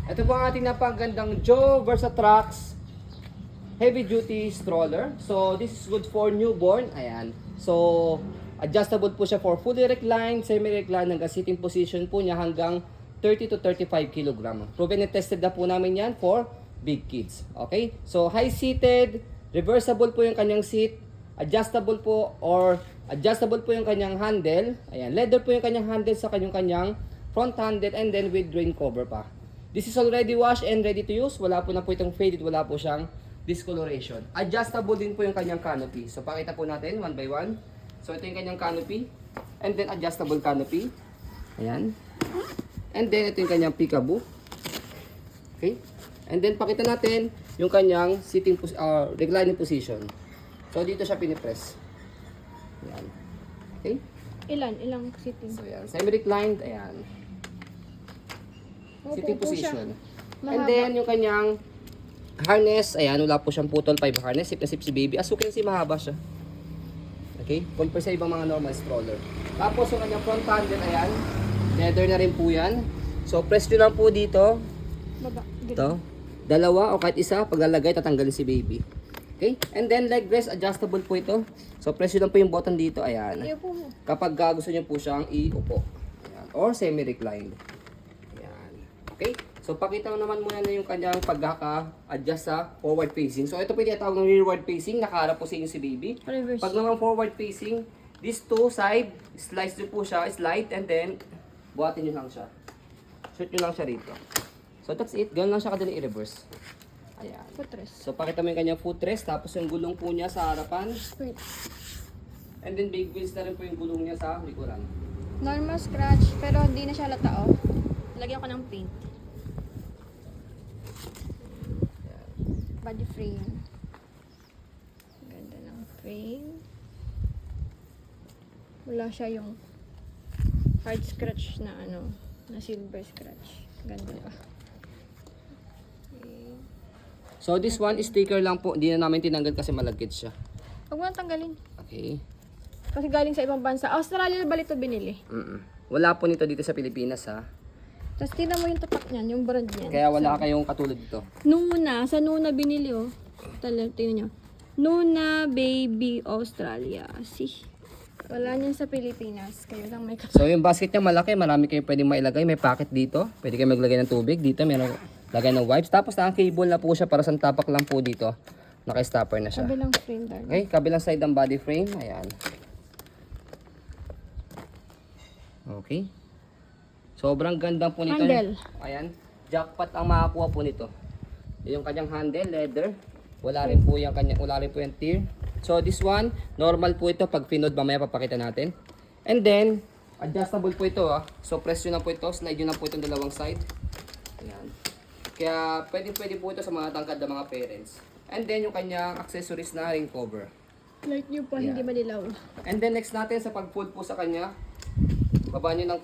Ito po ang ating napagandang Joe Versatrax heavy duty stroller. So this is good for newborn. Ayan. So adjustable po siya for fully reclined, semi-reclined, hanggang sitting position po niya hanggang 30 to 35 kg. Proven and tested na po namin yan for big kids. Okay? So high seated, reversible po yung kanyang seat, adjustable po or adjustable po yung kanyang handle. Ayan, leather po yung kanyang handle sa kanyang front handle, and then with rain cover pa. This is already washed and ready to use. Wala po na po itong faded, wala po siyang discoloration. Adjustable din po yung kanyang canopy. So pakita po natin one by one. So ito yung kanyang canopy, and then adjustable canopy. Ayan. And then ito yung kanyang peekaboo. Okay? And then pakita natin yung kanyang reclining position. So dito siya pinipress. Ayan. Okay? Ilang sitting? So ayan, semi-reclined, ayan. Sitting position. And then yung kanyang harness, ayan, wala po siyang putol 5 harness, sip na sip si baby. As you can see, mahaba siya. Okay? Compare sa ibang mga normal stroller. Tapos yung kanyang front handle, ayan, leather na rin po yan. So press nyo lang po dito. Baba. Ito. Dalawa o kahit isa, paglalagay, tatanggalin si baby. Okay? And then leg rest, adjustable po ito. So press nyo lang po yung button dito, ayan. Iupo mo. Kapag gusto nyo po siyang iupo. Ayan. Or semi-reclined. Ayan. Okay? So pakita mo naman muna na yung kanyang pagkaka-adjust sa forward facing. So ito po yung tinatawag ng rearward facing, nakaharap po sa inyo si baby. Reverse. Pag naman forward facing, these two side, slice nyo po siya, slide, and then buhatin nyo lang siya. Shoot nyo lang siya rito. So that's it. Ganun lang siya kadali i-reverse. Ayan. Footrest. So pakita mo yung kanyang footrest, tapos yung gulong po niya sa harapan. Straight. And then big wheels na rin po yung gulong niya sa likuran. Normal scratch, pero hindi na siya latao. Lagyan ko ng paint. Body frame. Ganda ng frame. Wala siya yung hard scratch na na silver scratch. Ganda pa. Okay. So this one is sticker lang po, hindi na namin tinanggal kasi malagkit siya. Huwag mo nang tanggalin. Okay. Kasi galing sa ibang bansa. Australia ba ito binili? Wala po nito dito sa Pilipinas ha. Tapos tingnan mo yung tatak niyan, yung brand niyan. Kaya wala kayong katulad dito. Nuna, sa Nuna binili oh. Tingnan nyo. Nuna Baby Australia. See? Wala niyan sa Pilipinas. Kayo lang may So yung basket niya malaki, marami kayo pwedeng mailagay. May pocket dito. Pwede kayo maglagay ng tubig. Dito meron lagay ng wipes. Tapos ang cable na po siya para sa tapak lang po dito. Naka-stopper na siya. kabilang frame darling. Okay, kabilang side ng body frame. Ayan. Okay. Sobrang ganda po nito. Handle. Ayan. Jackpot ang makakuha po nito. Yung kanyang handle, leather. Wala rin po yung tier. So this one, normal po ito. Pag pinod, mamaya papakita natin. And then, adjustable po ito. So press nyo na po ito. Slide nyo na po itong dalawang side. Ayan. Kaya pwede po ito sa mga tangkad ng mga parents. And then yung kanyang accessories na ring cover. Light nyo pa, Yeah. hindi madilaw. And then next natin sa pag-fold po sa kanya, baba nyo ng